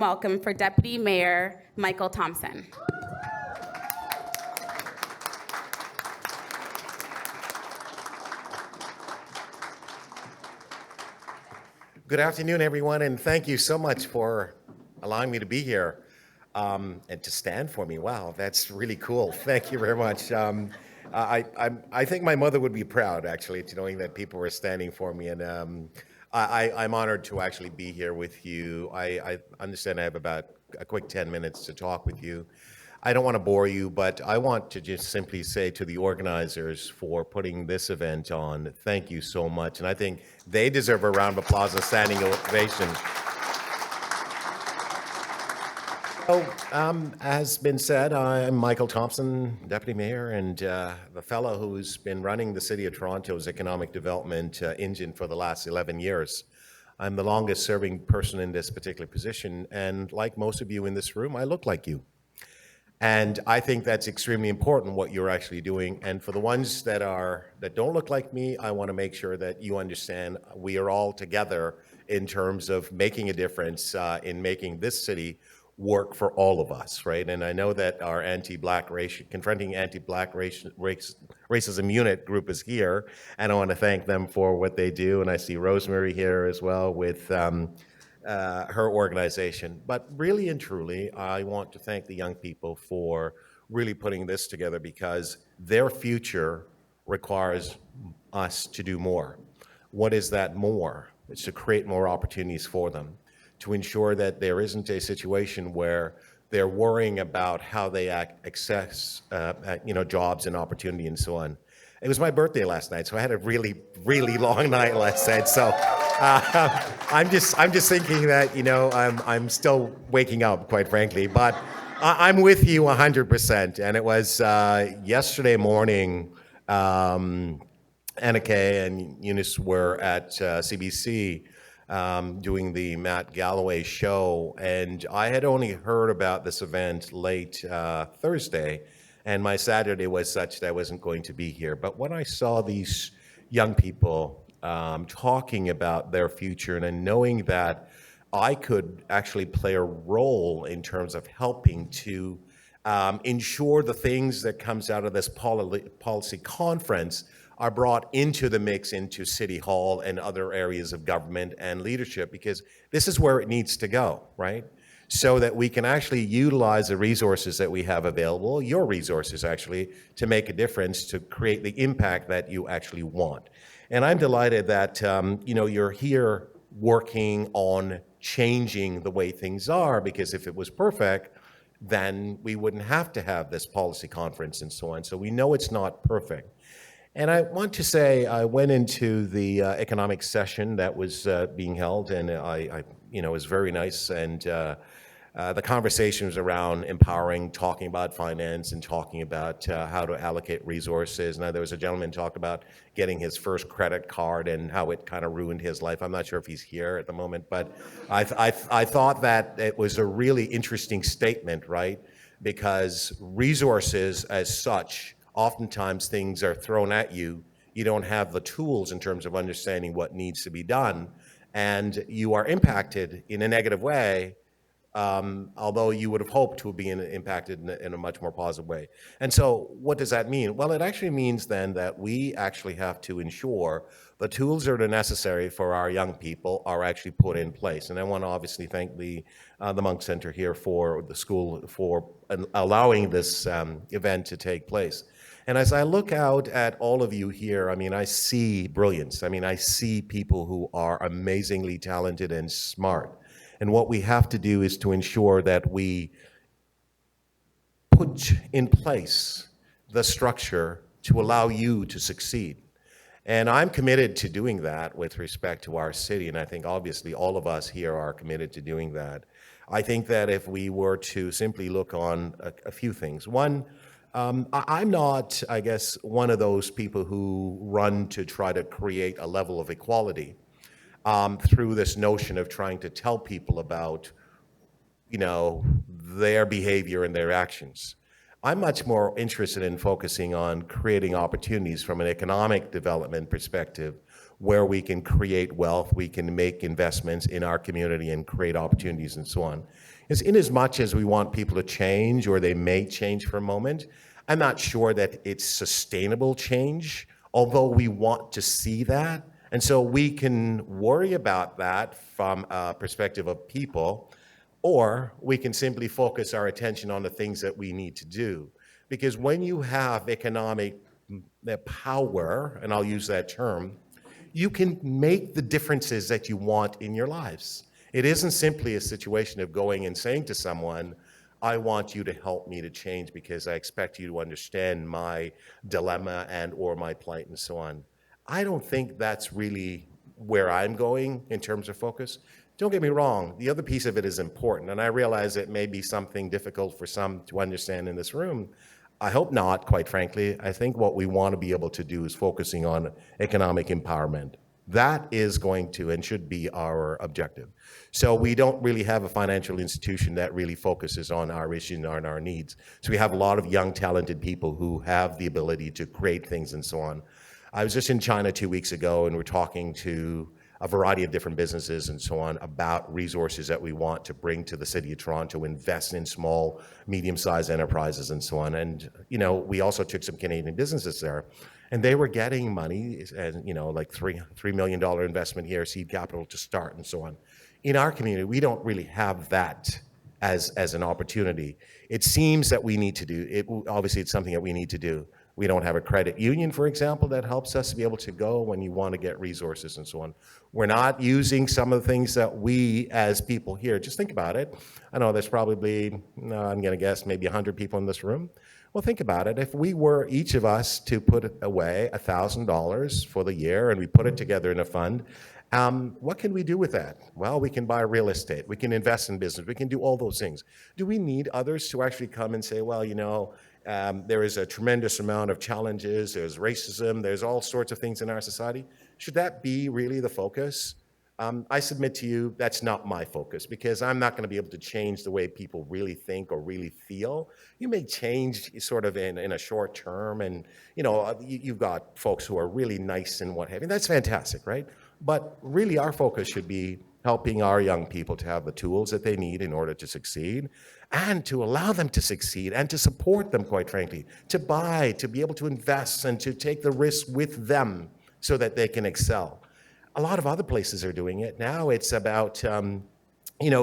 Welcome for Deputy Mayor Michael Thompson. Good afternoon, everyone, and thank you so much for allowing me to be here and to stand for me. Wow, that's really cool. Thank you very much. I think my mother would be proud, actually, to knowing that people were standing for me, and I'm honored to actually be here with you. I understand I have about a quick 10 minutes to talk with you. I don't want to bore you, but I want to just simply say to the organizers for putting this event on, thank you so much. And I think they deserve a round of applause and standing ovation. So, as been said, I'm Michael Thompson, Deputy Mayor, and the fellow who's been running the City of Toronto's economic development engine for the last 11 years. I'm the longest serving person in this particular position, and like most of you in this room, I look like you. And I think that's extremely important, what you're actually doing. And for the ones that don't look like me, I want to make sure that you understand we are all together in terms of making a difference in making this city work for all of us, right? And I know that our confronting anti-Black racism unit group is here, and I want to thank them for what they do. And I see Rosemary here as well with her organization. But really and truly, I want to thank the young people for really putting this together, because their future requires us to do more. What is that more? It's to create more opportunities for them, to ensure that there isn't a situation where they're worrying about how they access jobs and opportunity and so on. It was my birthday last night, so I had a really, really long night last night. So I'm just thinking that, I'm still waking up, quite frankly. But I'm with you 100%. And it was yesterday morning, Annika and Eunice were at CBC doing the Matt Galloway show. And I had only heard about this event late Thursday. And my Saturday was such that I wasn't going to be here. But when I saw these young people talking about their future, and then knowing that I could actually play a role in terms of helping to ensure the things that comes out of this policy conference are brought into the mix into City Hall and other areas of government and leadership, because this is where it needs to go, right? So that we can actually utilize the resources that we have available, your resources actually, to make a difference, to create the impact that you actually want. And I'm delighted that you're here working on changing the way things are, because if it was perfect, then we wouldn't have to have this policy conference and so on. So we know it's not perfect. And I want to say I went into the economic session that was being held, and it was very nice. And the conversation was around empowering, talking about finance and talking about how to allocate resources. Now, there was a gentleman who talked about getting his first credit card and how it kind of ruined his life. I'm not sure if he's here at the moment, but I thought that it was a really interesting statement, right? Because resources as such, oftentimes things are thrown at you. You don't have the tools in terms of understanding what needs to be done, and you are impacted in a negative way, although you would have hoped to be impacted in a much more positive way. And so what does that mean? Well, it actually means then that we actually have to ensure the tools that are necessary for our young people are actually put in place. And I want to obviously thank the Monk Center here for the school for allowing this event to take place. And as I look out at all of you here, I see brilliance. I see people who are amazingly talented and smart. And what we have to do is to ensure that we put in place the structure to allow you to succeed. And I'm committed to doing that with respect to our city. And I think obviously all of us here are committed to doing that. I think that if we were to simply look on a few things. One, I'm not, I guess, one of those people who run to try to create a level of equality through this notion of trying to tell people about, their behavior and their actions. I'm much more interested in focusing on creating opportunities from an economic development perspective where we can create wealth, we can make investments in our community and create opportunities and so on. Is in as much as we want people to change, or they may change for a moment, I'm not sure that it's sustainable change, although we want to see that. And so we can worry about that from a perspective of people, or we can simply focus our attention on the things that we need to do. Because when you have economic power, and I'll use that term, you can make the differences that you want in your lives. It isn't simply a situation of going and saying to someone, I want you to help me to change because I expect you to understand my dilemma and or my plight and so on. I don't think that's really where I'm going in terms of focus. Don't get me wrong, the other piece of it is important, and I realize it may be something difficult for some to understand in this room. I hope not, quite frankly. I think what we want to be able to do is focusing on economic empowerment. That is going to and should be our objective. So we don't really have a financial institution that really focuses on our issues and on our needs. So we have a lot of young, talented people who have the ability to create things and so on. I was just in China 2 weeks ago, and we're talking to a variety of different businesses and so on about resources that we want to bring to the city of Toronto, invest in small, medium-sized enterprises and so on. And, we also took some Canadian businesses there, and they were getting money, and, like $3 million investment here, seed capital to start and so on. In our community, we don't really have that as an opportunity. It seems that we need to do it. Obviously, it's something that we need to do. We don't have a credit union, for example, that helps us to be able to go when you want to get resources and so on. We're not using some of the things that we as people here, just think about it. I know there's probably, I'm going to guess, maybe 100 people in this room. Well, think about it. If we were, each of us, to put away $1,000 for the year and we put it together in a fund, what can we do with that? Well, we can buy real estate. We can invest in business. We can do all those things. Do we need others to actually come and say, well, there is a tremendous amount of challenges, there's racism, there's all sorts of things in our society? Should that be really the focus? I submit to you, that's not my focus, because I'm not going to be able to change the way people really think or really feel. You may change sort of in a short term, and you've got folks who are really nice and what have you. That's fantastic, right? But really our focus should be helping our young people to have the tools that they need in order to succeed, and to allow them to succeed, and to support them, quite frankly, to buy, to be able to invest, and to take the risk with them so that they can excel. A lot of other places are doing it. Now it's about,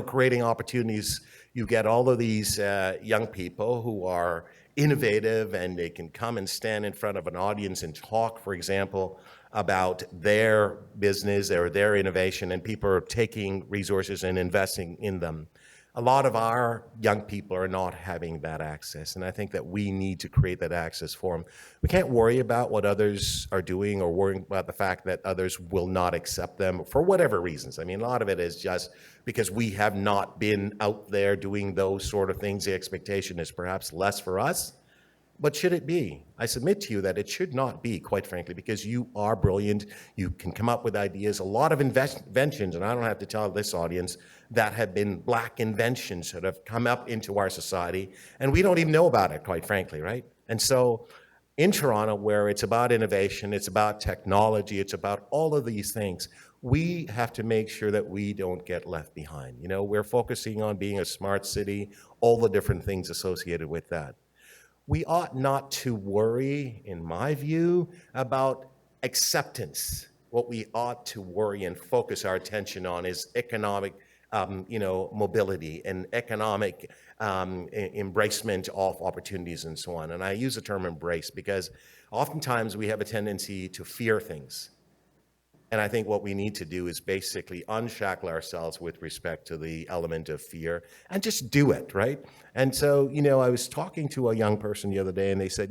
creating opportunities. You get all of these young people who are innovative, and they can come and stand in front of an audience and talk, for example, about their business or their innovation, and people are taking resources and investing in them. A lot of our young people are not having that access, and I think that we need to create that access for them. We can't worry about what others are doing, or worrying about the fact that others will not accept them for whatever reasons. I mean, a lot of it is just because we have not been out there doing those sort of things. The expectation is perhaps less for us. But should it be? I submit to you that it should not be, quite frankly, because you are brilliant. You can come up with ideas. A lot of inventions, and I don't have to tell this audience, that have been black inventions that have come up into our society, and we don't even know about it, quite frankly, right? And so in Toronto, where it's about innovation, it's about technology, it's about all of these things, we have to make sure that we don't get left behind. We're focusing on being a smart city, all the different things associated with that. We ought not to worry, in my view, about acceptance. What we ought to worry and focus our attention on is economic, mobility and economic embracement of opportunities and so on. And I use the term embrace because oftentimes we have a tendency to fear things. And I think what we need to do is basically unshackle ourselves with respect to the element of fear and just do it, right? And so, I was talking to a young person the other day, and they said,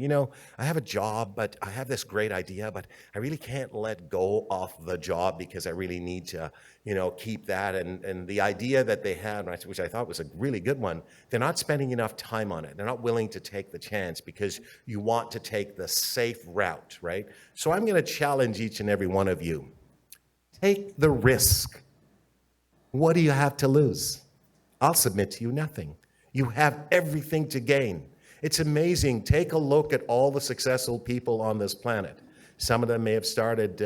I have a job, but I have this great idea, but I really can't let go of the job because I really need to, keep that. And the idea that they had, which I thought was a really good one, they're not spending enough time on it. They're not willing to take the chance because you want to take the safe route, right? So I'm going to challenge each and every one of you. Take the risk. What do you have to lose? I'll submit to you nothing. You have everything to gain. It's amazing. Take a look at all the successful people on this planet. Some of them may have started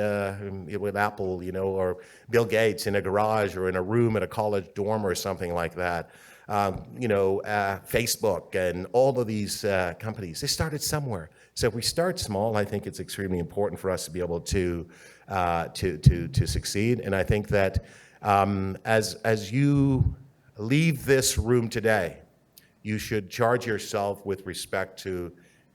with Apple, or Bill Gates in a garage or in a room at a college dorm or something like that. Facebook and all of these companies, they started somewhere. So if we start small, I think it's extremely important for us to be able to succeed. And I think that as you leave this room today, you should charge yourself with respect to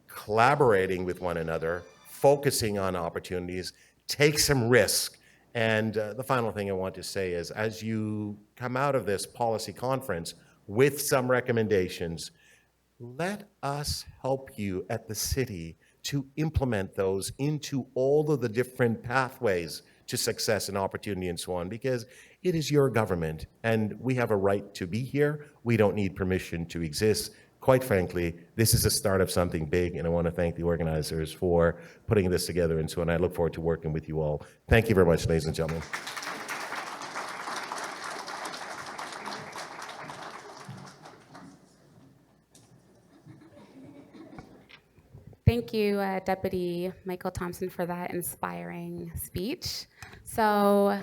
collaborating with one another, focusing on opportunities, take some risk. And the final thing I want to say is, as you come out of this policy conference with some recommendations, let us help you at the city to implement those into all of the different pathways to success and opportunity and so on, because it is your government and we have a right to be here. We don't need permission to exist. Quite frankly, this is a start of something big, and I want to thank the organizers for putting this together and so on. I look forward to working with you all. Thank you very much, ladies and gentlemen. Thank you, Deputy Michael Thompson, for that inspiring speech. So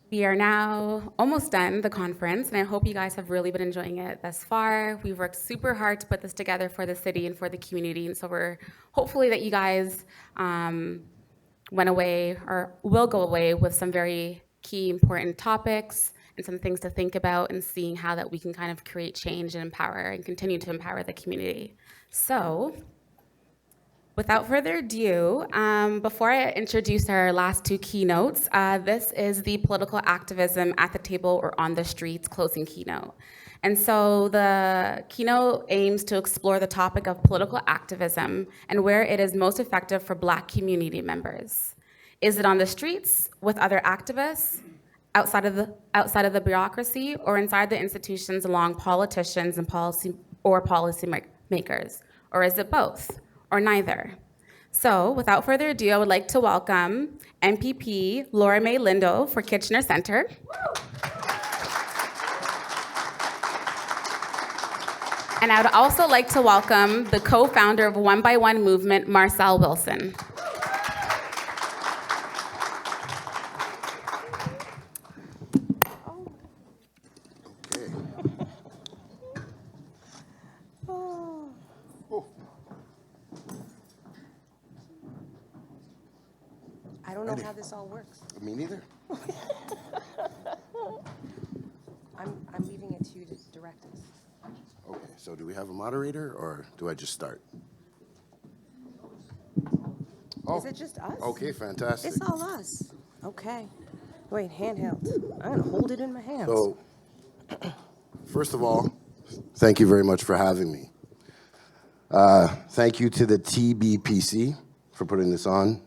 we are now almost done the conference, and I hope you guys have really been enjoying it thus far. We've worked super hard to put this together for the city and for the community, and so we're hopefully that you guys went away or will go away with some very key important topics and some things to think about, and seeing how that we can kind of create change and empower and continue to empower the community. So without further ado, before I introduce our last two keynotes, this is the Political Activism at the Table or on the Streets Closing Keynote. And so the keynote aims to explore the topic of political activism and where it is most effective for Black community members. Is it on the streets with other activists, outside of the bureaucracy, or inside the institutions along politicians and policy makers? Or is it both? Or neither? So without further ado, I would like to welcome MPP Laura May Lindo for Kitchener Center. And I would also like to welcome the co-founder of One by One Movement, Marcell Wilson. I don't know how this all works. Me neither. I'm leaving it to you to direct us. Okay, so do we have a moderator, or do I just start? Is it just us? Okay, fantastic. It's all us. Okay. Wait, handheld. I'm gonna hold it in my hands. So, first of all, thank you very much for having me. Thank you to the TBPC for putting this on,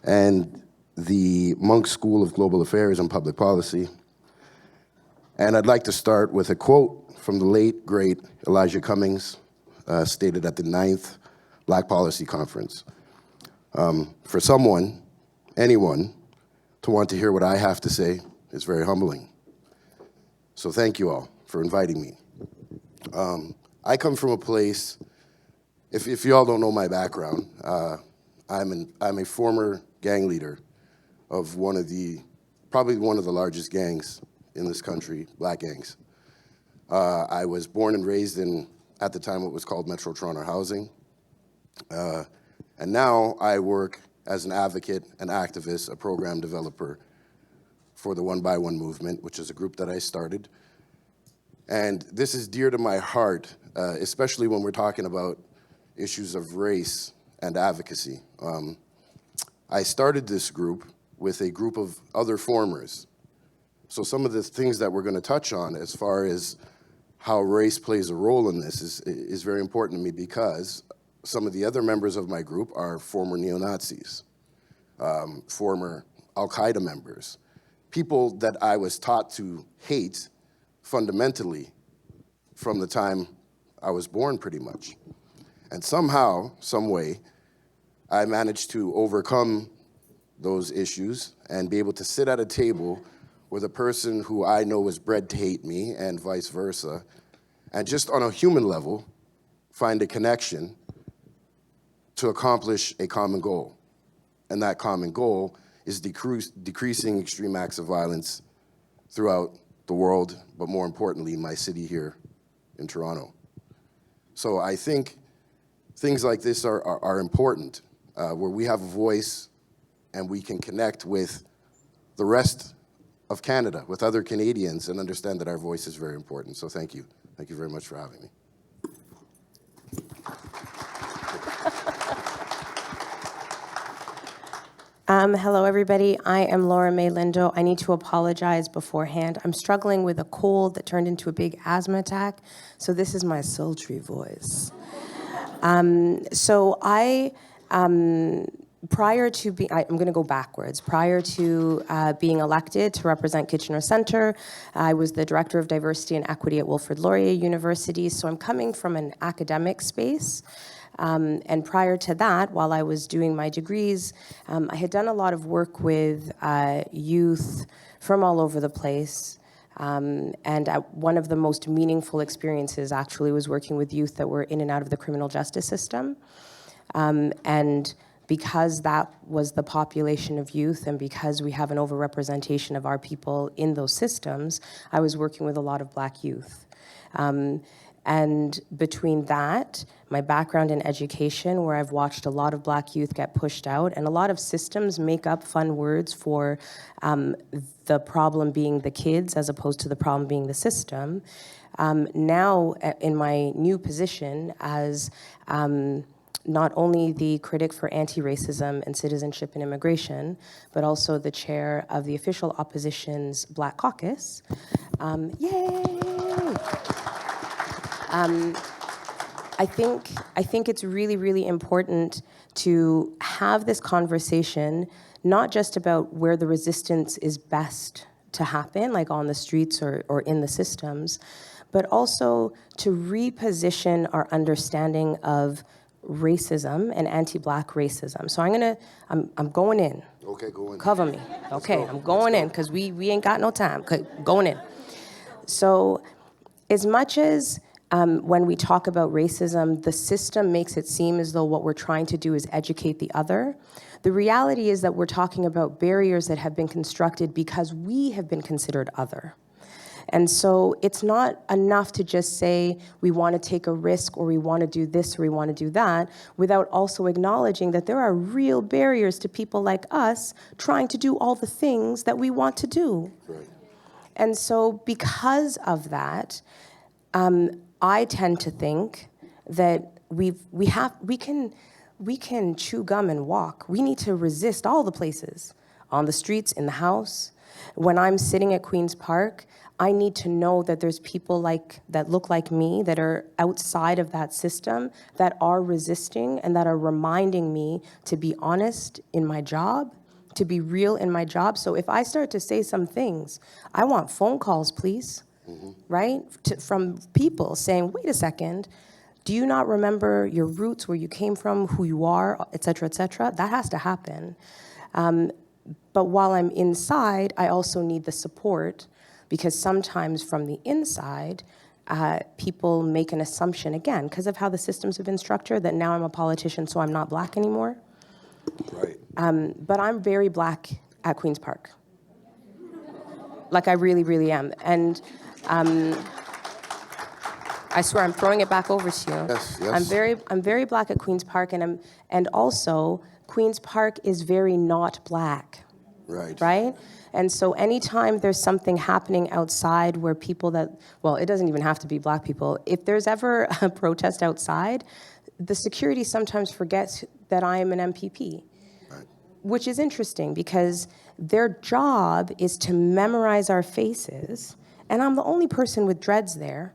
and the Monk School of Global Affairs and Public Policy. And I'd like to start with a quote from the late, great Elijah Cummings, stated at the 9th Black Policy Conference. For someone, anyone, to want to hear what I have to say is very humbling. So thank you all for inviting me. I come from a place, if you all don't know my background, I'm a former gang leader of probably one of the largest gangs in this country, Black gangs. I was born and raised in, at the time, what was called Metro Toronto Housing. And now I work as an advocate, an activist, a program developer for the One by One movement, which is a group that I started. And this is dear to my heart, especially when we're talking about issues of race and advocacy. I started this group with a group of other formers. So some of the things that we're going to touch on as far as how race plays a role in this is very important to me, because some of the other members of my group are former neo-Nazis, former Al-Qaeda members, people that I was taught to hate fundamentally from the time I was born, pretty much. And somehow, some way, I managed to overcome those issues and be able to sit at a table with a person who I know was bred to hate me, and vice versa, and just on a human level, find a connection to accomplish a common goal. and that common goal is decreasing extreme acts of violence throughout the world, but more importantly, my city here in Toronto. So I think things like this are important, where we have a voice and we can connect with the rest of Canada, with other Canadians, and understand that our voice is very important. So thank you. Thank you very much for having me. Hello, everybody. I am Laura May Lindo. I need to apologize beforehand. I'm struggling with a cold that turned into a big asthma attack, so this is my sultry voice. Prior to being, I'm going to go backwards. Prior to being elected to represent Kitchener Centre, I was the Director of Diversity and Equity at Wilfrid Laurier University, so I'm coming from an academic space. And prior to that, while I was doing my degrees, I had done a lot of work with youth from all over the place. And one of the most meaningful experiences actually was working with youth that were in and out of the criminal justice system. And because that was the population of youth and because we have an overrepresentation of our people in those systems, I was working with a lot of Black youth. And between that, my background in education, where I've watched a lot of Black youth get pushed out, and a lot of systems make up fun words for the problem being the kids as opposed to the problem being the system. Now, in my new position as not only the critic for anti-racism and citizenship and immigration, but also the chair of the official opposition's Black Caucus. Yay! I think it's really, really important to have this conversation, not just about where the resistance is best to happen, like on the streets or in the systems, but also to reposition our understanding of racism and anti-Black racism. So I'm going in. Okay, go in. Cover me. Okay, I'm going in because we ain't got no time. Okay, going in. So as much as when we talk about racism, the system makes it seem as though what we're trying to do is educate the other. The reality is that we're talking about barriers that have been constructed because we have been considered other. And so it's not enough to just say we want to take a risk or we want to do this or we want to do that without also acknowledging that there are real barriers to people like us trying to do all the things that we want to do. Right. And so because of that, I tend to think that we can chew gum and walk. We need to resist all the places, on the streets, in the house. When I'm sitting at Queen's Park, I need to know that there's people that look like me that are outside of that system that are resisting and that are reminding me to be honest in my job, to be real in my job. So if I start to say some things, I want phone calls, please, right? From people saying, wait a second, do you not remember your roots, where you came from, who you are, et cetera, et cetera? That has to happen. But while I'm inside, I also need the support, because sometimes from the inside, people make an assumption, again, because of how the systems have been structured, that now I'm a politician, so I'm not Black anymore. Right. But I'm very Black at Queen's Park. Like, I really, really am. And I swear, I'm throwing it back over to you. Yes, yes. I'm very Black at Queen's Park, and also Queen's Park is very not Black. Right. Right? And so anytime there's something happening outside where people it doesn't even have to be Black people. If there's ever a protest outside, the security sometimes forgets that I am an MPP. Right. Which is interesting because their job is to memorize our faces, and I'm the only person with dreads there,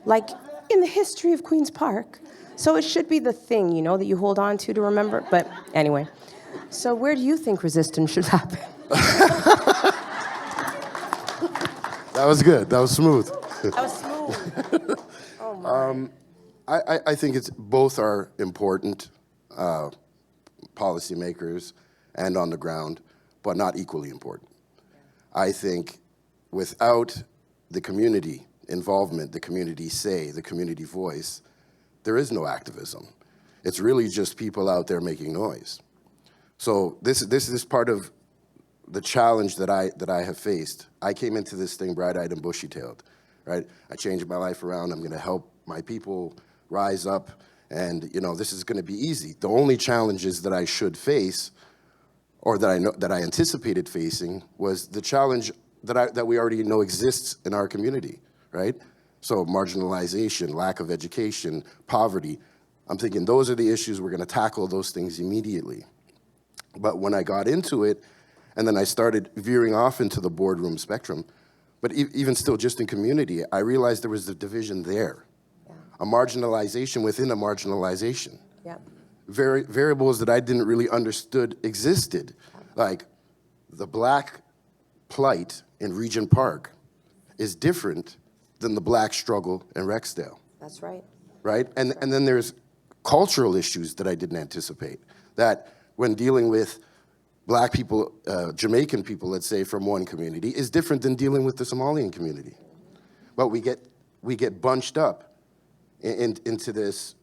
like in the history of Queen's Park. So it should be the thing, that you hold on to remember. But anyway, so where do you think resistance should happen? That was good. That was smooth. That was smooth. Oh my. I think both are important, policymakers and on the ground, but not equally important. I think without the community involvement, the community say, the community voice, there is no activism. It's really just people out there making noise. So this is part of the challenge that I have faced. I came into this thing bright-eyed and bushy-tailed, right? I changed my life around. I'm going to help my people rise up, and this is going to be easy. The only challenges that I should face, or that I anticipated facing, was the challenge that we already know exists in our community, right? So marginalization, lack of education, poverty. I'm thinking those are the issues. We're going to tackle those things immediately. But when I got into it, and then I started veering off into the boardroom spectrum, but even still just in community, I realized there was a division there, a marginalization within a marginalization. Yeah. Variables that I didn't really understood existed, like the Black plight in Regent Park is different than the Black struggle in Rexdale. That's right. Right? And then there's cultural issues that I didn't anticipate, that when dealing with Black people, Jamaican people, let's say, from one community, is different than dealing with the Somalian community. But we get bunched up into this,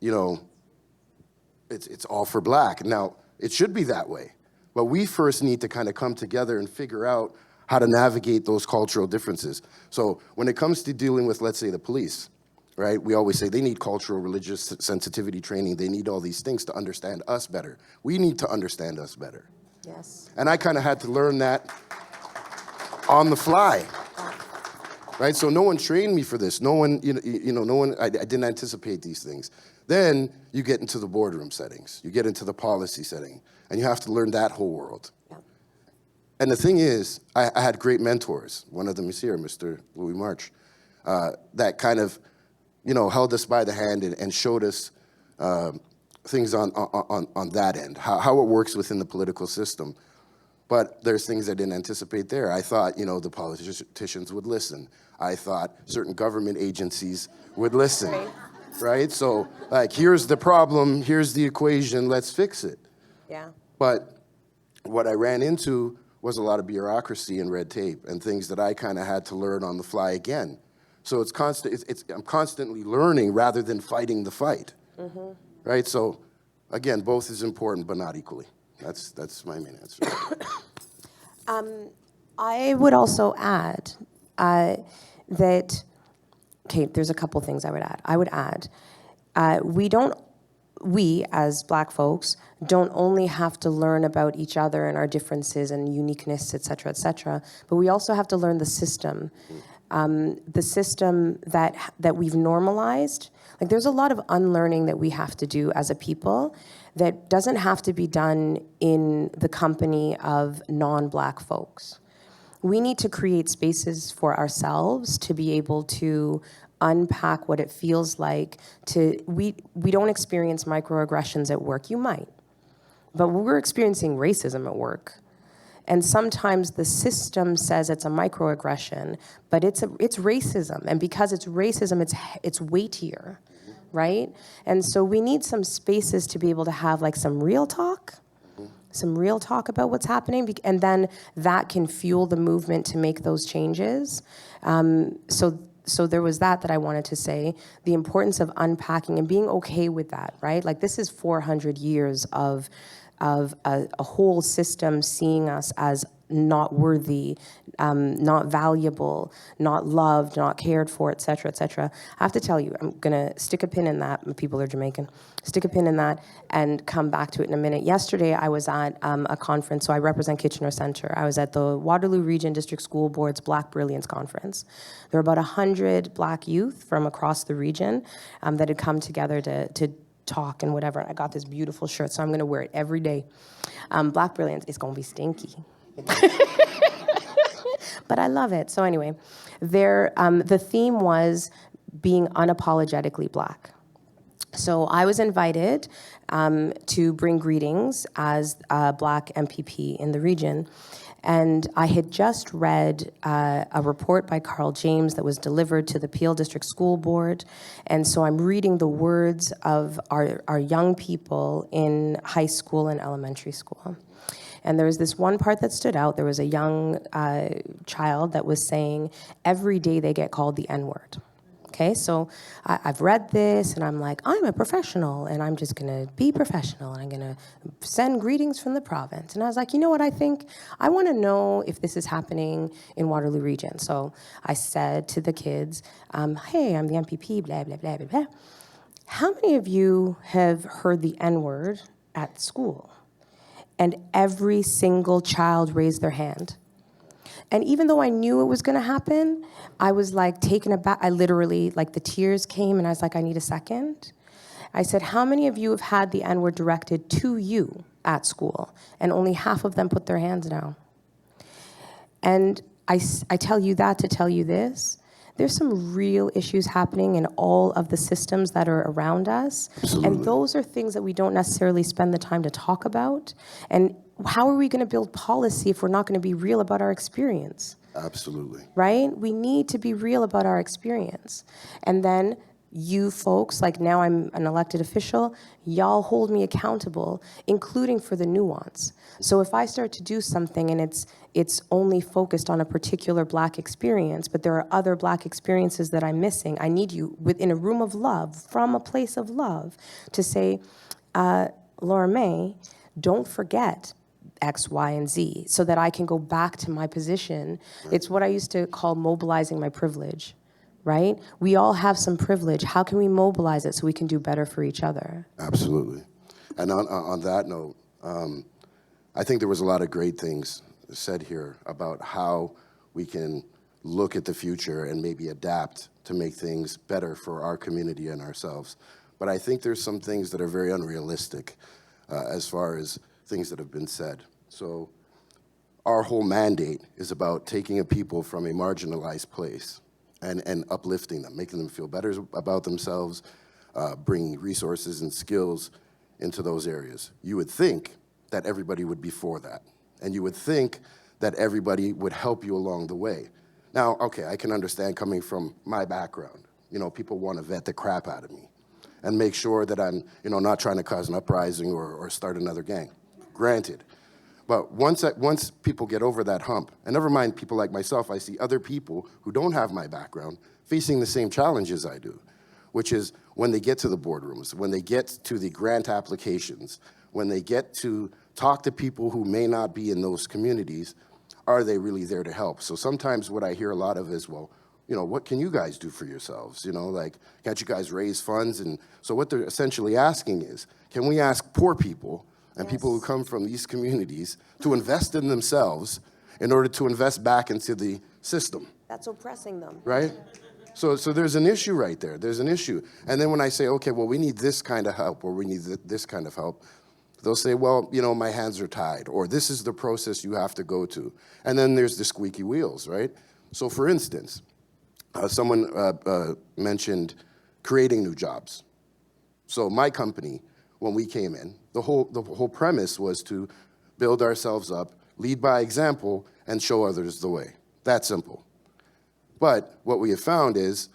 it's all for Black. Now, it should be that way, but we first need to kind of come together and figure out how to navigate those cultural differences. So when it comes to dealing with, let's say, the police, right? We always say they need cultural, religious sensitivity training. They need all these things to understand us better. We need to understand us better. Yes. And I kind of had to learn that on the fly, right? So no one trained me for this. No one, no one, I didn't anticipate these things. Then you get into the boardroom settings. You get into the policy setting, and you have to learn that whole world. Yeah. And the thing is, I had great mentors. One of them is here, Mr. Louis March, that kind of, held us by the hand and showed us things on that end, how it works within the political system. But there's things I didn't anticipate there. I thought, the politicians would listen. I thought certain government agencies would listen, right? So, here's the problem, here's the equation, let's fix it. Yeah. But what I ran into was a lot of bureaucracy and red tape and things that I kind of had to learn on the fly again. So it's constant. I'm constantly learning rather than fighting the fight, right? So, again, both is important, but not equally. That's my main answer. I would also add that. Okay, there's a couple things I would add. I would add, we as Black folks don't only have to learn about each other and our differences and uniqueness, et cetera, but we also have to learn the system. The system that we've normalized. Like, there's a lot of unlearning that we have to do as a people that doesn't have to be done in the company of non-Black folks. We need to create spaces for ourselves to be able to unpack what it feels like we don't experience microaggressions at work. You might, but we're experiencing racism at work. And sometimes the system says it's a microaggression, but it's racism. And because it's racism, it's weightier, right? And so we need some spaces to be able to have some real talk about what's happening, and then that can fuel the movement to make those changes. So there was that I wanted to say, the importance of unpacking and being okay with that, right? This is 400 years of a whole system seeing us as not worthy, not valuable, not loved, not cared for, et cetera, et cetera. I have to tell you, I'm gonna stick a pin in that. My people are Jamaican. Stick a pin in that and come back to it in a minute. Yesterday, I was at a conference, so I represent Kitchener Centre. I was at the Waterloo Region District School Board's Black Brilliance Conference. There were about 100 Black youth from across the region that had come together to talk and whatever. I got this beautiful shirt, so I'm gonna wear it every day. Black Brilliance is gonna be stinky. But I love it. So anyway, the theme was being unapologetically Black. So I was invited to bring greetings as a Black MPP in the region. And I had just read a report by Carl James that was delivered to the Peel District School Board. And so I'm reading the words of our young people in high school and elementary school. And there was this one part that stood out. There was a young child that was saying, every day they get called the N-word. okay? So I've read this, and I'm like, I'm a professional, and I'm just gonna be professional, and I'm gonna send greetings from the province. And I was like, you know what, I wanna know if this is happening in Waterloo Region. So I said to the kids, hey, I'm the MPP, blah, blah, blah, blah, blah. How many of you have heard the N-word at school? And every single child raised their hand. And even though I knew it was gonna happen, I was like taken aback. I literally, like the tears came and I was like, I need a second. I said, how many of you have had the N-word directed to you at school? And only half of them put their hands down. And I tell you that to tell you this. There's some real issues happening in all of the systems that are around us. Absolutely. And those are things that we don't necessarily spend the time to talk about. And how are we going to build policy if we're not going to be real about our experience? Absolutely. Right? We need to be real about our experience. And then you folks, like now I'm an elected official, y'all hold me accountable, including for the nuance. So if I start to do something and it's only focused on a particular Black experience, but there are other Black experiences that I'm missing, I need you within a room of love, from a place of love, to say, Laura May, don't forget X, Y, and Z, so that I can go back to my position. It's what I used to call mobilizing my privilege, right? We all have some privilege. How can we mobilize it so we can do better for each other? Absolutely. And on that note, I think there was a lot of great things said here about how we can look at the future and maybe adapt to make things better for our community and ourselves. But I think there's some things that are very unrealistic as far as things that have been said. So our whole mandate is about taking a people from a marginalized place and uplifting them, making them feel better about themselves, bringing resources and skills into those areas. You would think that everybody would be for that. And you would think that everybody would help you along the way. Now, okay, I can understand coming from my background. You know, people want to vet the crap out of me and make sure that I'm, not trying to cause an uprising or start another gang. Granted. But once people get over that hump, and never mind people like myself, I see other people who don't have my background facing the same challenges I do, which is when they get to the boardrooms, when they get to the grant applications, when they get to talk to people who may not be in those communities, are they really there to help? So sometimes what I hear a lot of is, well, what can you guys do for yourselves? Like, can't you guys raise funds? And so what they're essentially asking is, can we ask poor people and people who come from these communities to invest in themselves in order to invest back into the system? That's oppressing them. Right? So there's an issue right there. There's an issue. And then when I say, okay, well, we need this kind of help, or we need this kind of help, they'll say, well, my hands are tied, or this is the process you have to go to. And then there's the squeaky wheels, right? So for instance, someone mentioned creating new jobs. So my company, when we came in, the whole premise was to build ourselves up, lead by example, and show others the way. That simple. But what we have found is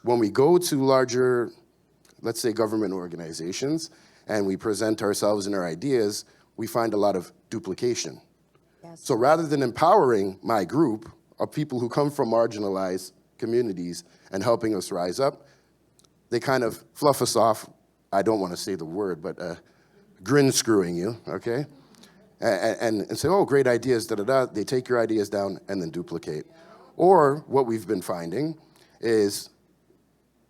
when we go to larger, let's say government organizations, and we present ourselves and our ideas, we find a lot of duplication. Yes. So rather than empowering my group of people who come from marginalized communities and helping us rise up, they kind of fluff us off. I don't want to say the word, but grin screwing you, okay? And say, oh, great ideas, da-da-da. They take your ideas down and then duplicate. Or what we've been finding is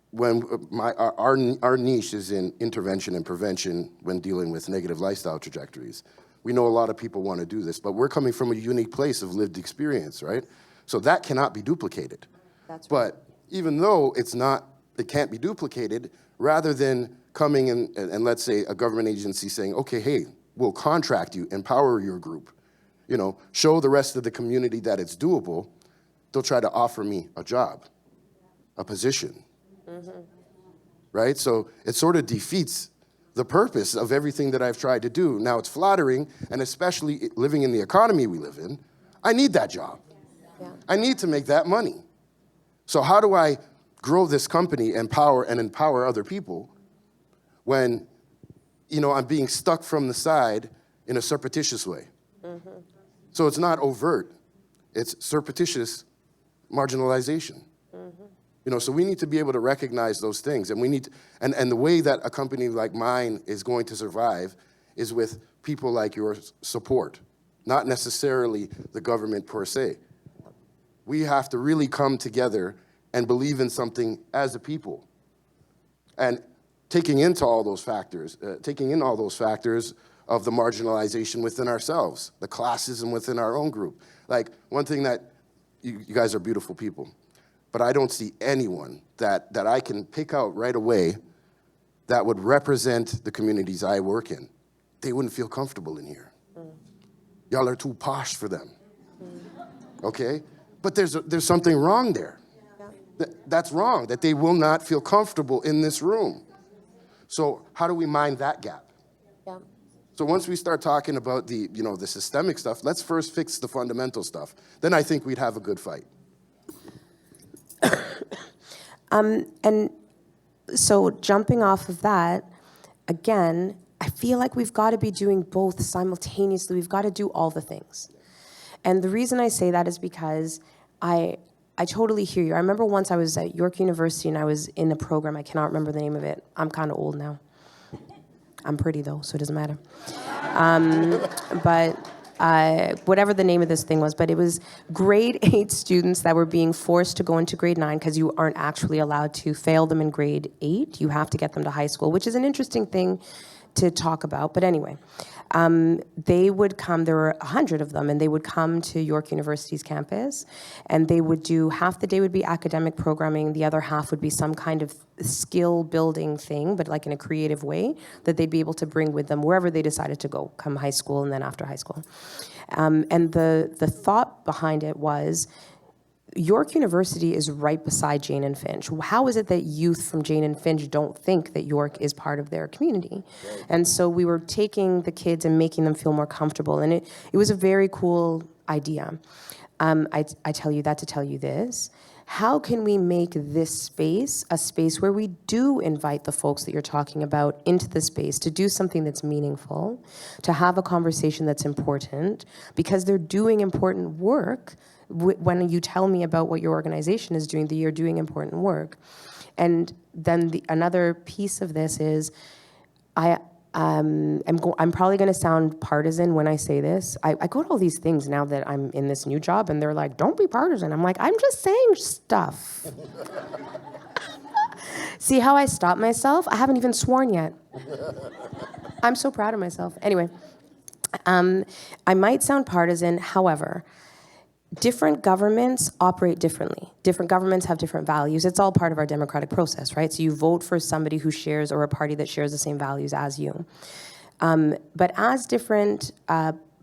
when our niche is in intervention and prevention when dealing with negative lifestyle trajectories. We know a lot of people want to do this, but we're coming from a unique place of lived experience, right? So that cannot be duplicated. That's right. But even though it can't be duplicated, rather than coming in and let's say a government agency saying, okay, hey, we'll contract you, empower your group, show the rest of the community that it's doable, they'll try to offer me a job, a position. Mm-hmm. Right? So it sort of defeats the purpose of everything that I've tried to do. Now it's flattering, and especially living in the economy we live in, I need that job. Yeah. I need to make that money. So how do I grow this company, empower other people when, I'm being stuck from the side in a surreptitious way? Mm-hmm. So it's not overt, it's surreptitious marginalization. Mm-hmm. So we need to be able to recognize those things, and we need to, and the way that a company like mine is going to survive is with people like your support, not necessarily the government per se. We have to really come together and believe in something as a people, and taking in all those factors of the marginalization within ourselves, the classism within our own group. Like, one thing that you guys are beautiful people, but I don't see anyone that I can pick out right away that would represent the communities I work in. They wouldn't feel comfortable in here. Y'all are too posh for them, okay? But there's something wrong there. That's wrong, that they will not feel comfortable in this room. So how do we mind that gap? Yeah. So once we start talking about the systemic stuff, let's first fix the fundamental stuff. Then I think we'd have a good fight. And so jumping off of that, again, I feel like we've got to be doing both simultaneously. We've got to do all the things. And the reason I say that is because I totally hear you. I remember once I was at York University and I was in a program, I cannot remember the name of it. I'm kind of old now. I'm pretty though, so it doesn't matter. But whatever the name of this thing was, but it was grade 8 students that were being forced to go into grade 9 because you aren't actually allowed to fail them in grade 8. You have to get them to high school, which is an interesting thing to talk about. But anyway, they would come, there were 100 of them, and they would come to York University's campus, and they would do, half the day would be academic programming, the other half would be some kind of skill building thing, but like in a creative way, that they'd be able to bring with them wherever they decided to go, come high school and then after high school. And the thought behind it was, York University is right beside Jane and Finch. How is it that youth from Jane and Finch don't think that York is part of their community? Right. And so we were taking the kids and making them feel more comfortable. And it was a very cool idea. I tell you that to tell you this. How can we make this space a space where we do invite the folks that you're talking about into the space to do something that's meaningful, to have a conversation that's important, because they're doing important work. When you tell me about what your organization is doing, that you're doing important work. And then another piece of this is, I'm probably going to sound partisan when I say this. I go to all these things now that I'm in this new job, and they're like, don't be partisan. I'm like, I'm just saying stuff. See how I stop myself? I haven't even sworn yet. I'm so proud of myself. Anyway, I might sound partisan, however, different governments operate differently. Different governments have different values. It's all part of our democratic process, right? So you vote for somebody who shares, or a party that shares the same values as you. But as different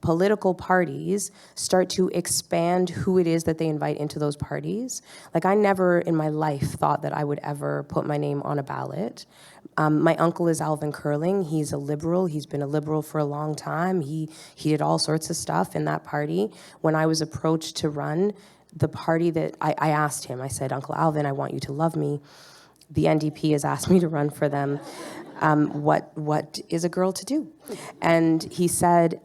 political parties start to expand who it is that they invite into those parties, like I never in my life thought that I would ever put my name on a ballot. My uncle is Alvin Curling. He's a liberal. He's been a liberal for a long time. He did all sorts of stuff in that party. When I was approached to run, the party that I asked him, I said, Uncle Alvin, I want you to love me. The NDP has asked me to run for them. What is a girl to do? And he said,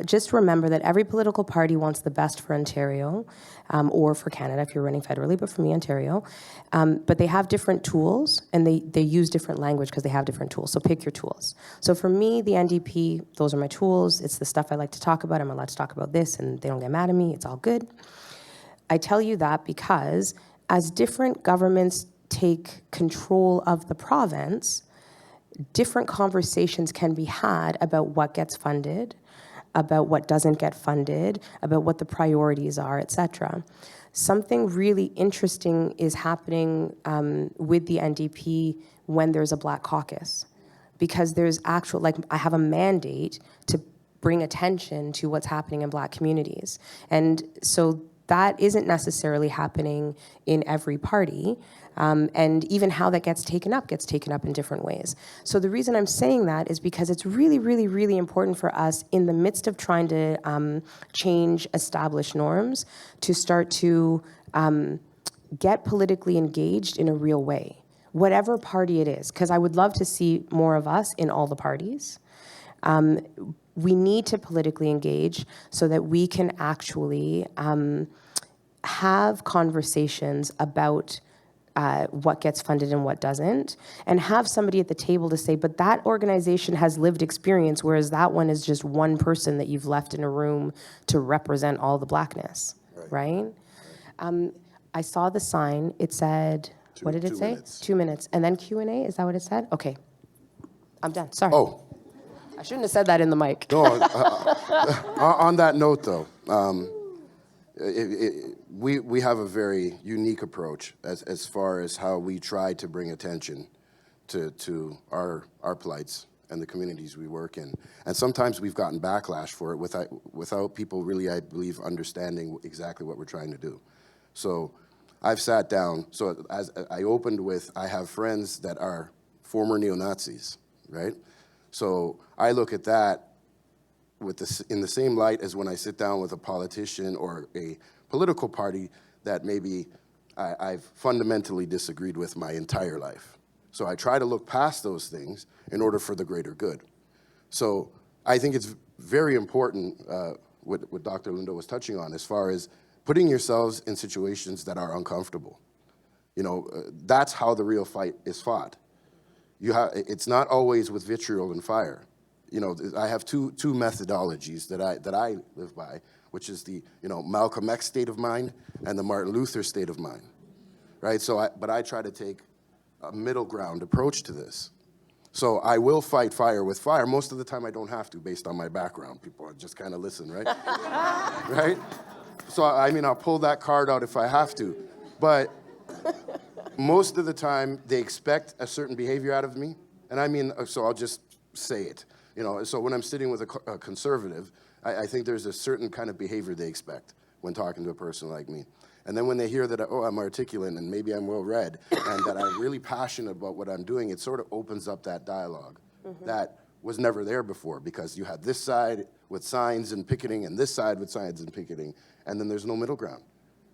just remember that every political party wants the best for Ontario, or for Canada if you're running federally, but for me, Ontario. But they have different tools, and they use different language because they have different tools. So pick your tools. So for me, the NDP, those are my tools. It's the stuff I like to talk about. I'm allowed to talk about this, and they don't get mad at me. It's all good. I tell you that because as different governments take control of the province, different conversations can be had about what gets funded, about what doesn't get funded, about what the priorities are, etc. Something really interesting is happening with the NDP when there's a Black caucus, because there's I have a mandate to bring attention to what's happening in Black communities. And so that isn't necessarily happening in every party. And even how that gets taken up in different ways. So the reason I'm saying that is because it's really, really, really important for us in the midst of trying to change established norms to start to get politically engaged in a real way, whatever party it is, because I would love to see more of us in all the parties. We need to politically engage so that we can actually have conversations about what gets funded and what doesn't, and have somebody at the table to say, but that organization has lived experience, whereas that one is just one person that you've left in a room to represent all the Blackness, right? I saw the sign. It said, what did it 2 say? minutes. 2 minutes. And then Q&A, is that what it said? Okay. I'm done, sorry. Oh, I shouldn't have said that in the mic. no, on that note, though, we have a very unique approach as far as how we try to bring attention to our plights and the communities we work in. And sometimes we've gotten backlash for it without people really, I believe, understanding exactly what we're trying to do. So I've sat down, so as I opened with, I have friends that are former neo-Nazis, right? So I look at that in the same light as when I sit down with a politician or a political party that maybe I've fundamentally disagreed with my entire life. So I try to look past those things in order for the greater good. So I think it's very important what Dr. Lindo was touching on as far as putting yourselves in situations that are uncomfortable. You know, that's how the real fight is fought. It's not always with vitriol and fire. You know, I have two methodologies that I live by, which is the Malcolm X state of mind and the Martin Luther state of mind, right? So, but I try to take a middle ground approach to this. So I will fight fire with fire. Most of the time I don't have to, based on my background. People just kind of listen, right? Right? So I mean, I'll pull that card out if I have to, but most of the time they expect a certain behavior out of me, and I mean, so I'll just say it. You know, so when I'm sitting with a conservative, I think there's a certain kind of behavior they expect when talking to a person like me. And then when they hear that, oh, I'm articulate and maybe I'm well-read and that I'm really passionate about what I'm doing, it sort of opens up that dialogue that was never there before, because you had this side with signs and picketing and this side with signs and picketing, and then there's no middle ground.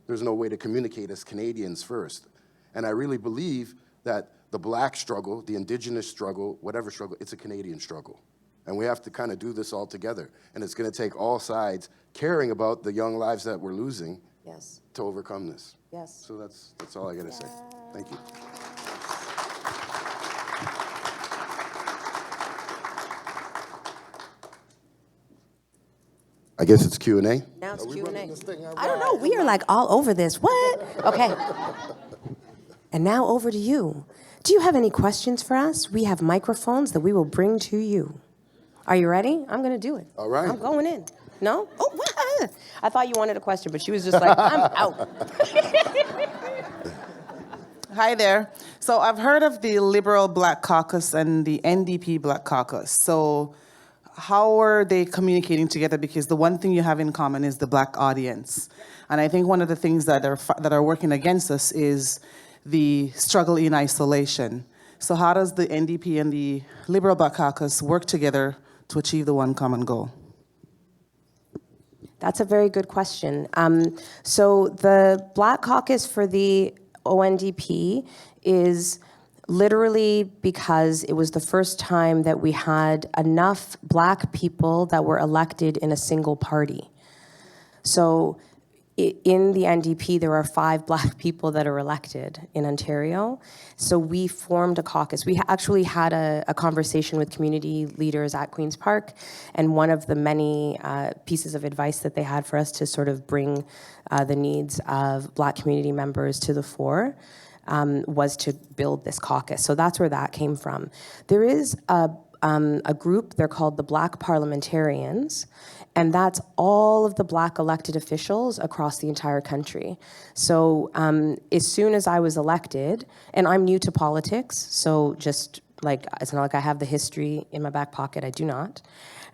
There's no way to communicate as Canadians first. And I really believe that the Black struggle, the Indigenous struggle, whatever struggle, it's a Canadian struggle. And we have to kind of do this all together. And it's going to take all sides caring about the young lives that we're losing to overcome this. Yes. So that's all I got to say. Thank you. I guess it's Q&A. Now it's Q&A. I don't know. We are like all over this. What? Okay. And now over to you. Do you have any questions for us? We have microphones that we will bring to you. Are you ready? I'm going to do it. All right. I'm going in. No? Oh, what? I thought you wanted a question, but she was just like, I'm out. Hi there. So I've heard of the Liberal Black Caucus and the NDP Black Caucus. So how are they communicating together? Because the one thing you have in common is the Black audience. And I think one of the things that are working against us is the struggle in isolation. So how does the NDP and the Liberal Black Caucus work together to achieve the one common goal? That's a very good question. So the Black Caucus for the ONDP is literally because it was the first time that we had enough Black people that were elected in a single party. So in the NDP, there are 5 Black people that are elected in Ontario. So we formed a caucus. We actually had a conversation with community leaders at Queen's Park, and one of the many pieces of advice that they had for us to sort of bring the needs of Black community members to the fore was to build this caucus. So that's where that came from. There is a group, they're called the Black Parliamentarians, and that's all of the Black elected officials across the entire country. So as soon as I was elected, and I'm new to politics, so just like, it's not like I have the history in my back pocket, I do not.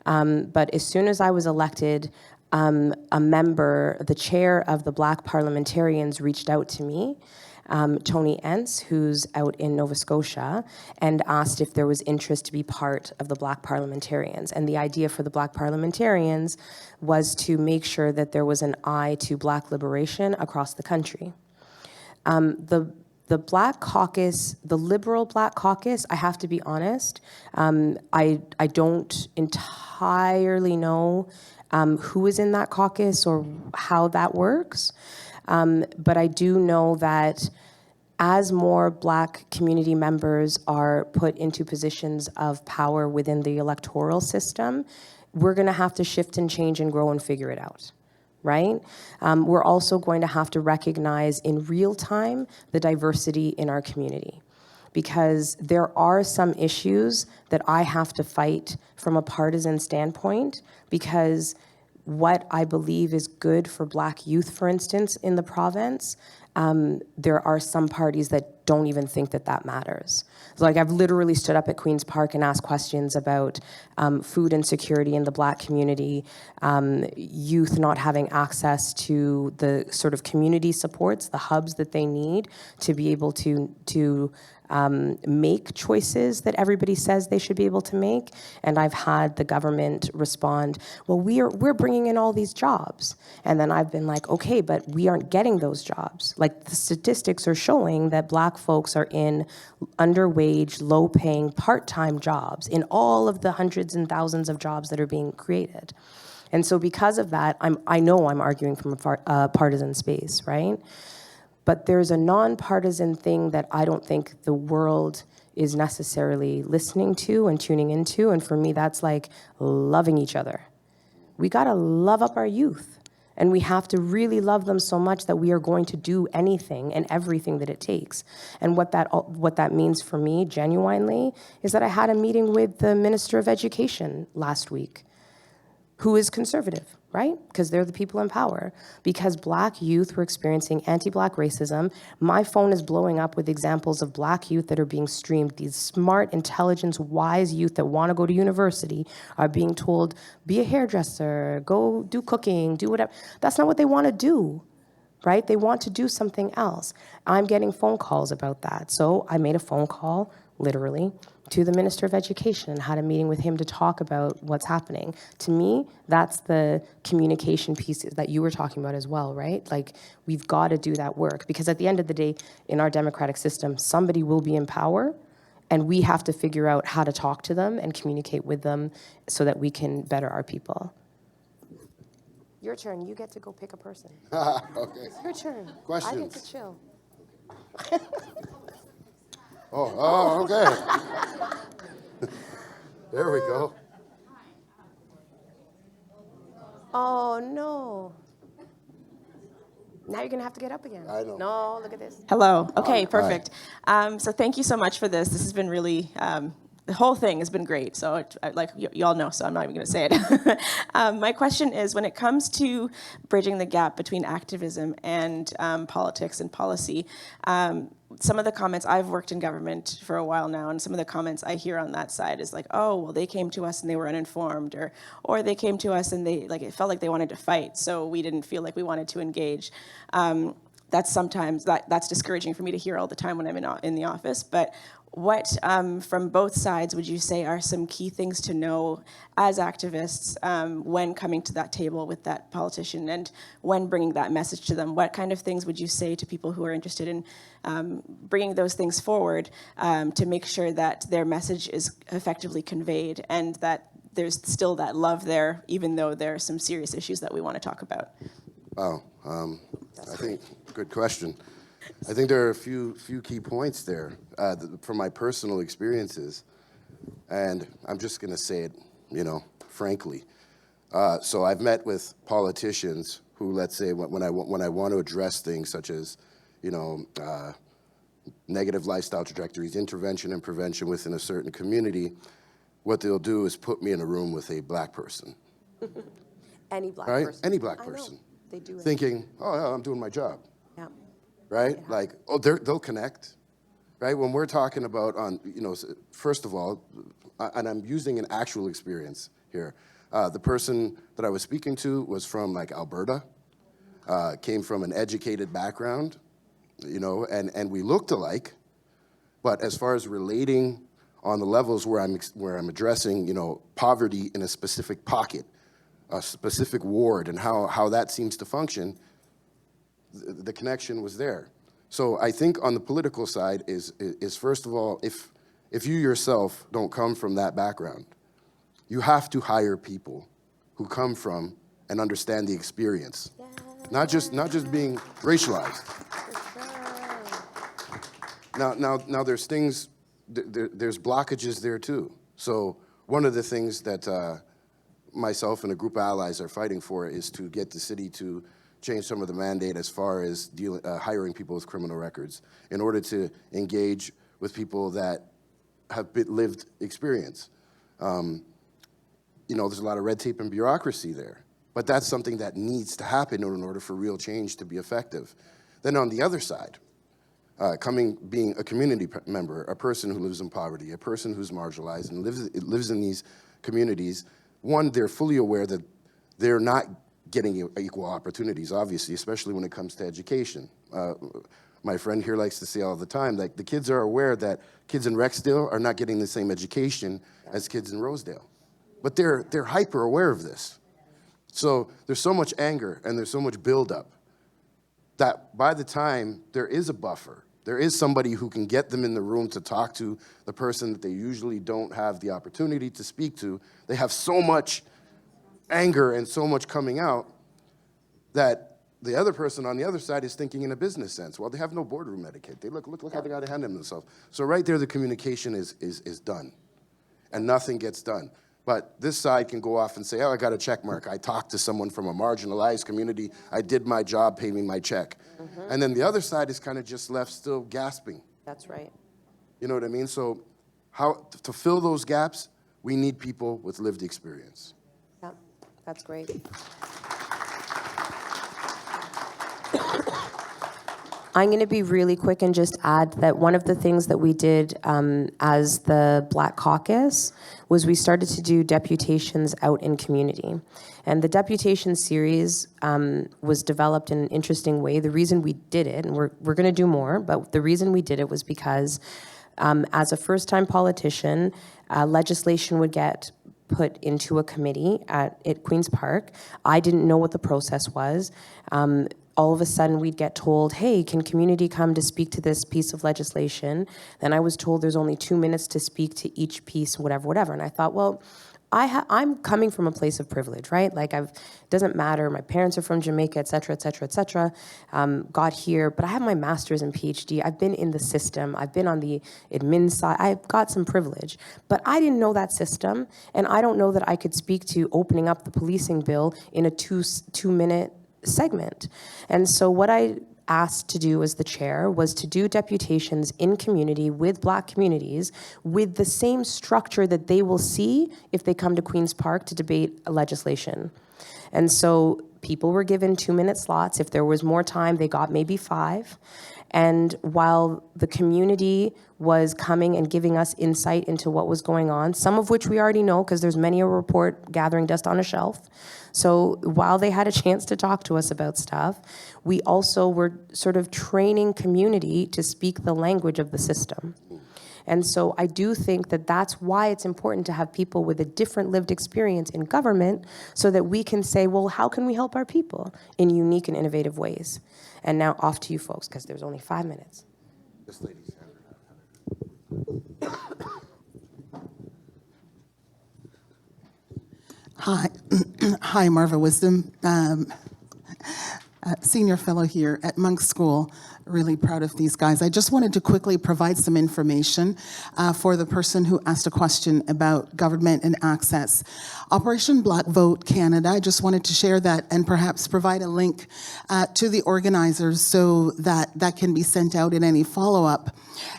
But as soon as I was elected, a member, the chair of the Black Parliamentarians reached out to me, Tony Entz, who's out in Nova Scotia, and asked if there was interest to be part of the Black Parliamentarians. And the idea for the Black Parliamentarians was to make sure that there was an eye to Black liberation across the country. The Black Caucus, the Liberal Black Caucus, I have to be honest, I don't entirely know who is in that caucus or how that works. But I do know that as more Black community members are put into positions of power within the electoral system, we're going to have to shift and change and grow and figure it out, right? We're also going to have to recognize in real time the diversity in our community, because there are some issues that I have to fight from a partisan standpoint, because what I believe is good for Black youth, for instance, in the province, there are some parties that don't even think that that matters. So, like, I've literally stood up at Queen's Park and asked questions about food insecurity in the Black community, youth not having access to the sort of community supports, the hubs that they need to be able to make choices that everybody says they should be able to make. And I've had the government respond, well, we're bringing in all these jobs. And then I've been like, okay, but we aren't getting those jobs. Like, the statistics are showing that Black folks are in underwage, low-paying, part-time jobs in all of the hundreds and thousands of jobs that are being created. And so because of that, I know I'm arguing from a partisan space, right? But there's a nonpartisan thing that I don't think the world is necessarily listening to and tuning into. And for me, that's like loving each other. We gotta love up our youth. And we have to really love them so much that we are going to do anything and everything that it takes. And what that means for me, genuinely, is that I had a meeting with the Minister of Education last week, who is conservative, right? Because they're the people in power. Because Black youth were experiencing anti-Black racism. My phone is blowing up with examples of Black youth that are being streamed. These smart, intelligent, wise youth that want to go to university are being told, be a hairdresser, go do cooking, do whatever. That's not what they want to do, right? They want to do something else. I'm getting phone calls about that. So I made a phone call, literally, to the Minister of Education and had a meeting with him to talk about what's happening. To me, that's the communication piece that you were talking about as well, right? Like, we've got to do that work, because at the end of the day, in our democratic system, somebody will be in power, and we have to figure out how to talk to them and communicate with them so that we can better our people. Your turn. You get to go pick a person. Okay. Your turn. Questions? I get to chill. Okay. There we go. Oh, no. Now you're going to have to get up again. I know. No, look at this. Hello. Okay, perfect. So thank you so much for this. This has been really, the whole thing has been great. So like you all know, so I'm not even going to say it. My question is, when it comes to bridging the gap between activism and politics and policy, some of the comments, I've worked in government for a while now, and some of the comments I hear on that side is like, oh, well, they came to us and they were uninformed, or they came to us and they, like, it felt like they wanted to fight, so we didn't feel like we wanted to engage. That's sometimes, that's discouraging for me to hear all the time when I'm in the office, but what, from both sides, would you say are some key things to know as activists when coming to that table with that politician and when bringing that message to them? What kind of things would you say to people who are interested in bringing those things forward to make sure that their message is effectively conveyed and that there's still that love there, even though there are some serious issues that we want to talk about? Wow. I think, good question. I think there are a few key points there from my personal experiences, and I'm just going to say it, frankly. So I've met with politicians who, let's say, when I want to address things such as, negative lifestyle trajectories, intervention and prevention within a certain community, what they'll do is put me in a room with a Black person. Any Black right? person. Any Black I know. person. They do it. Thinking, oh, yeah, I'm doing my job. Yeah. Right? Yeah. Like, oh, they'll connect, right? When we're talking about first of all, and I'm using an actual experience here. The person that I was speaking to was from like Alberta, came from an educated background, and we looked alike, but as far as relating on the levels where I'm addressing, poverty in a specific pocket, a specific ward, and how that seems to function, the connection was there. So I think on the political side is first of all, if you yourself don't come from that background, you have to hire people who come from and understand the experience, not just being racialized. Now there's things, there's blockages there too. So one of the things that myself and a group of allies are fighting for is to get the city to change some of the mandate as far as hiring people with criminal records in order to engage with people that have lived experience. There's a lot of red tape and bureaucracy there, but that's something that needs to happen in order for real change to be effective. Then on the other side, being a community member, a person who lives in poverty, a person who's marginalized and lives in these communities, one, they're fully aware that they're not getting equal opportunities, obviously, especially when it comes to education. My friend here likes to say all the time, like the kids are aware that kids in Rexdale are not getting the same education as kids in Rosedale. But they're hyper aware of this. So there's so much anger and there's so much buildup that by the time there is a buffer, there is somebody who can get them in the room to talk to the person that they usually don't have the opportunity to speak to, they have so much anger and so much coming out that the other person on the other side is thinking in a business sense. Well, they have no boardroom etiquette. They look how they got to handle themselves. So right there, the communication is done, and nothing gets done. But this side can go off and say, oh, I got a check mark. I talked to someone from a marginalized community. I did my job, pay me my check. Mm-hmm. And then the other side is kind of just left still gasping. That's right. You know what I mean? So to fill those gaps, we need people with lived experience. Yeah, that's great. I'm going to be really quick and just add that one of the things that we did as the Black Caucus was we started to do deputations out in community. And the deputation series was developed in an interesting way. The reason we did it, and we're going to do more, but the reason we did it was because as a first-time politician, legislation would get put into a committee at Queen's Park. I didn't know what the process was. All of a sudden we'd get told, hey, can community come to speak to this piece of legislation? Then I was told there's only 2 minutes to speak to each piece, whatever. And I thought, well, I'm coming from a place of privilege, right? Like it doesn't matter, my parents are from Jamaica, et cetera, got here, but I have my master's and PhD, I've been in the system, I've been on the admin side, I've got some privilege, but I didn't know that system, and I don't know that I could speak to opening up the policing bill in a two-minute segment. And so what I asked to do as the chair was to do deputations in community with Black communities with the same structure that they will see if they come to Queen's Park to debate a legislation. And so people were given 2-minute slots. If there was more time, they got maybe 5. And while the community was coming and giving us insight into what was going on, some of which we already know because there's many a report gathering dust on a shelf. So while they had a chance to talk to us about stuff, we also were sort of training community to speak the language of the system. And so I do think that that's why it's important to have people with a different lived experience in government so that we can say, well, how can we help our people in unique and innovative ways? And now off to you folks, because there's only 5 minutes. This lady's Hi, hi, Marva Wisdom, senior fellow here at Monk's School. Really proud of these guys. I just wanted to quickly provide some information for the person who asked a question about government and access. Operation Black Vote Canada, I just wanted to share that and perhaps provide a link to the organizers so that that can be sent out in any follow-up,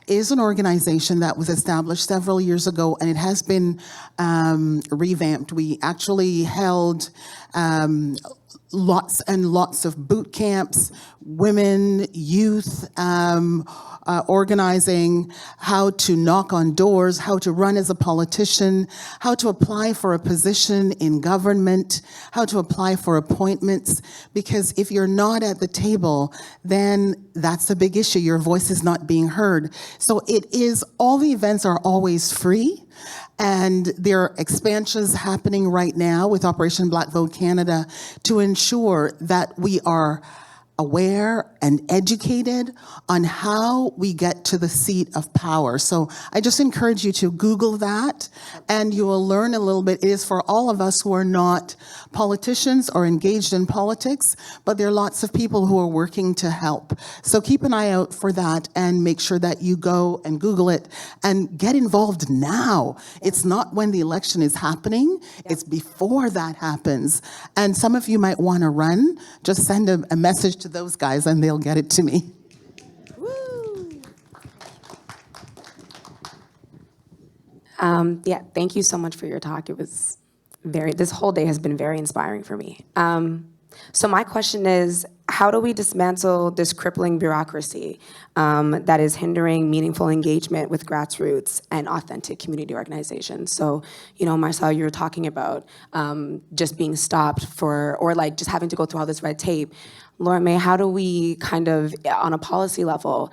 is an organization that was established several years ago, and it has been revamped. We actually held lots and lots of boot camps, women, youth, organizing, how to knock on doors, how to run as a politician, how to apply for a position in government, how to apply for appointments, because if you're not at the table, then that's a big issue. Your voice is not being heard. So all the events are always free. And there are expansions happening right now with Operation Black Vote Canada to ensure that we are aware and educated on how we get to the seat of power. So I just encourage you to Google that, and you will learn a little bit. It is for all of us who are not politicians or engaged in politics, but there are lots of people who are working to help. So keep an eye out for that and make sure that you go and Google it and get involved now. It's not when the election is happening, it's before that happens. And some of you might want to run. Just send a message to those guys and they'll get it to me. Yeah, thank you so much for your talk. It was this whole day has been very inspiring for me. So my question is, how do we dismantle this crippling bureaucracy that is hindering meaningful engagement with grassroots and authentic community organizations? So, Marcell, you were talking about just being stopped or like just having to go through all this red tape. Laura May, how do we kind of, on a policy level,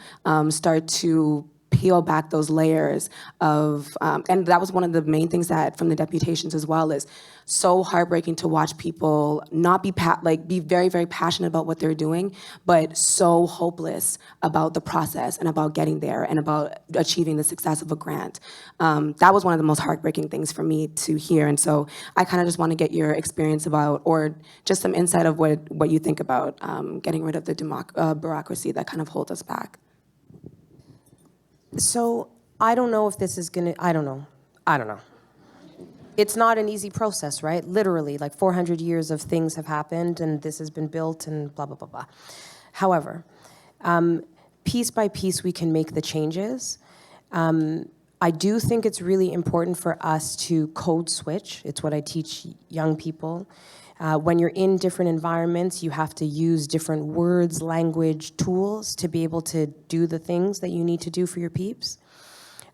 start to peel back those layers of, and that was one of the main things that from the deputations as well, is so heartbreaking to watch people not be be very, very passionate about what they're doing, but so hopeless about the process and about getting there and about achieving the success of a grant. That was one of the most heartbreaking things for me to hear. And so I kind of just want to get your experience about, or just some insight of what you think about getting rid of the bureaucracy that kind of holds us back. So I don't know if this is gonna, I don't know. It's not an easy process, right? Literally, like 400 years of things have happened and this has been built and blah, blah, blah, blah. However, piece by piece we can make the changes. I do think it's really important for us to code switch. It's what I teach young people. When you're in different environments, you have to use different words, language, tools to be able to do the things that you need to do for your peeps.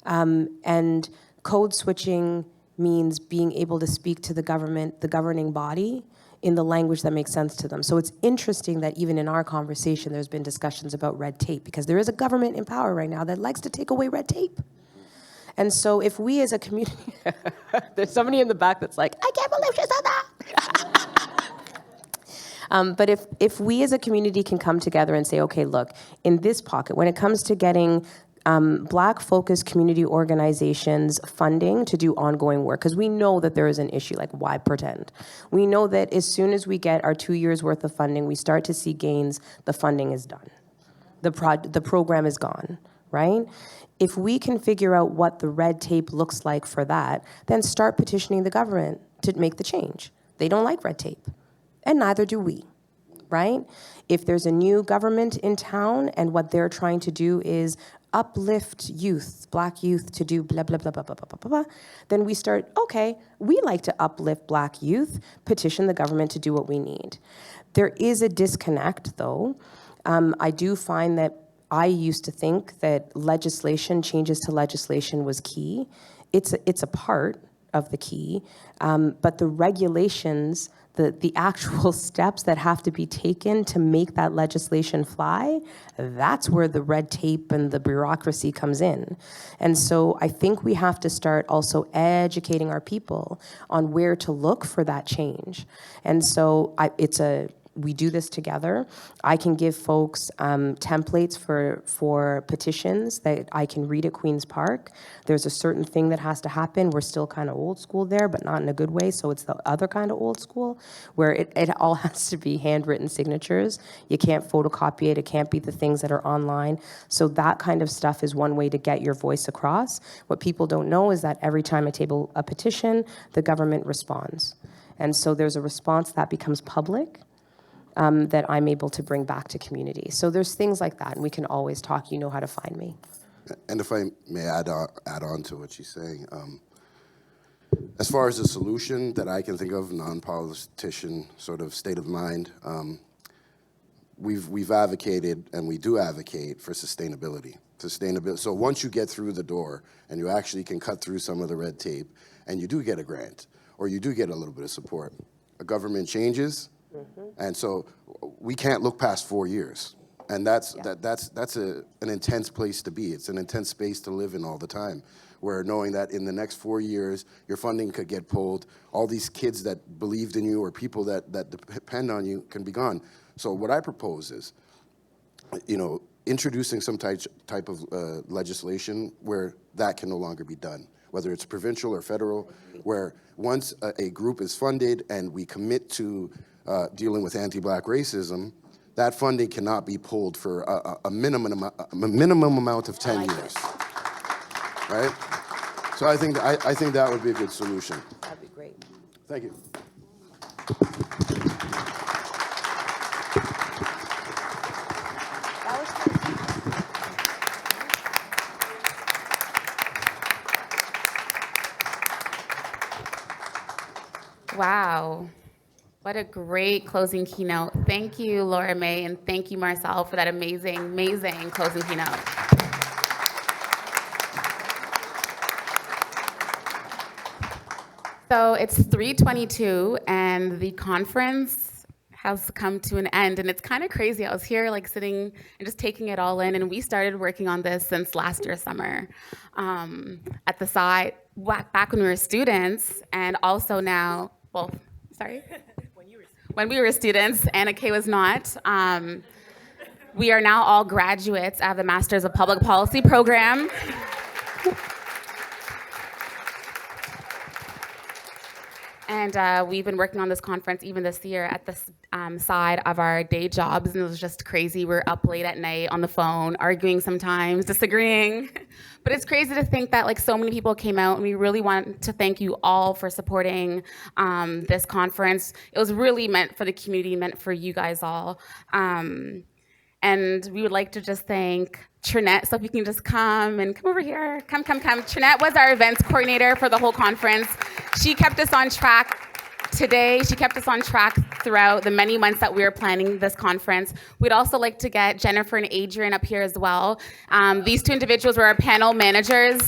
And code switching means being able to speak to the government, the governing body, in the language that makes sense to them. So it's interesting that even in our conversation, there's been discussions about red tape, because there is a government in power right now that likes to take away red tape. And so if we as a community, there's somebody in the back that's like, I can't believe she said that. But if we as a community can come together and say, okay, look, in this pocket, when it comes to getting Black-focused community organizations funding to do ongoing work, because we know that there is an issue, like why pretend? We know that as soon as we get our 2 years worth of funding, we start to see gains, the funding is done. The program is gone, right? If we can figure out what the red tape looks like for that, then start petitioning the government to make the change. They don't like red tape, and neither do we, right? If there's a new government in town and what they're trying to do is uplift youth, Black youth, to do blah, blah, blah, blah, blah, blah, blah, blah, then we start, okay, we like to uplift Black youth, petition the government to do what we need. There is a disconnect, though. I do find that I used to think that legislation, changes to legislation was key. It's a part of the key, but the regulations, the actual steps that have to be taken to make that legislation fly, that's where the red tape and the bureaucracy comes in. And so I think we have to start also educating our people on where to look for that change. And so we do this together. I can give folks templates for petitions that I can read at Queen's Park. There's a certain thing that has to happen. We're still kind of old school there, but not in a good way. So it's the other kind of old school where it all has to be handwritten signatures. You can't photocopy it. It can't be the things that are online. So that kind of stuff is one way to get your voice across. What people don't know is that every time I table a petition, the government responds. And so there's a response that becomes public. That I'm able to bring back to community. So there's things like that, and we can always talk. You know how to find me. And if I may add on to what she's saying, as far as a solution that I can think of, non-politician sort of state of mind, we've advocated, and we do advocate for sustainability. So once you get through the door and you actually can cut through some of the red tape, and you do get a grant, or you do get a little bit of support, a government changes. And so we can't look past 4 years, and that's an intense place to be. It's an intense space to live in all the time, where knowing that in the next 4 years your funding could get pulled, all these kids that believed in you or people that depend on you can be gone. So what I propose is, introducing some type of legislation where that can no longer be done, whether it's provincial or federal, where once a group is funded and we commit to dealing with anti-Black racism, that funding cannot be pulled for a minimum amount of 10 years, right? So I think that would be a good solution. That'd be great. Thank you. Wow. What a great closing keynote. Thank you, Laura May, and thank you, Marcell, for that amazing, amazing closing keynote. So it's 3:22, and the conference has come to an end, and it's kind of crazy. I was here like sitting and just taking it all in, and we started working on this since last year summer at the site, back when we were students, and also now, well, sorry? When we were students, Anna Kay was not. We are now all graduates of the Masters of Public Policy program. And we've been working on this conference even this year at the side of our day jobs, and it was just crazy. We're up late at night on the phone, arguing sometimes, disagreeing. But it's crazy to think that like so many people came out, and we really want to thank you all for supporting this conference. It was really meant for the community, meant for you guys all. And we would like to just thank Trinette, so if you can just come over here. Come. Trinette was our events coordinator for the whole conference. She kept us on track today. She kept us on track throughout the many months that we were planning this conference. We'd also like to get Jennifer and Adrian up here as well. These two individuals were our panel managers.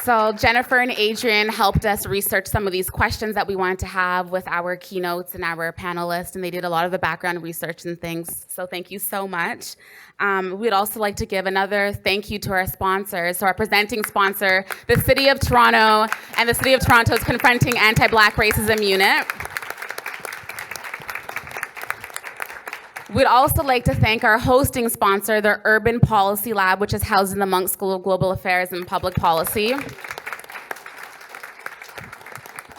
So Jennifer and Adrian helped us research some of these questions that we wanted to have with our keynotes and our panelists, and they did a lot of the background research and things, so thank you so much. We'd also like to give another thank you to our sponsors, so our presenting sponsor, the City of Toronto, and the City of Toronto's Confronting Anti-Black Racism Unit. We'd also like to thank our hosting sponsor, the Urban Policy Lab, which is housed in the Munk School of Global Affairs and Public Policy.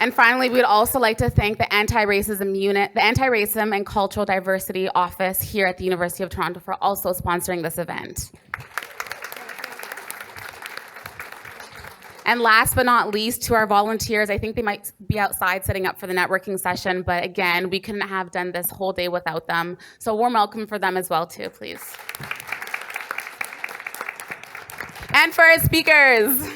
And finally, we'd also like to thank the Anti-Racism Unit, the Anti-Racism and Cultural Diversity Office here at the University of Toronto for also sponsoring this event. And last but not least, to our volunteers, I think they might be outside setting up for the networking session, but again, we couldn't have done this whole day without them. So a warm welcome for them as well too, please. And for our speakers.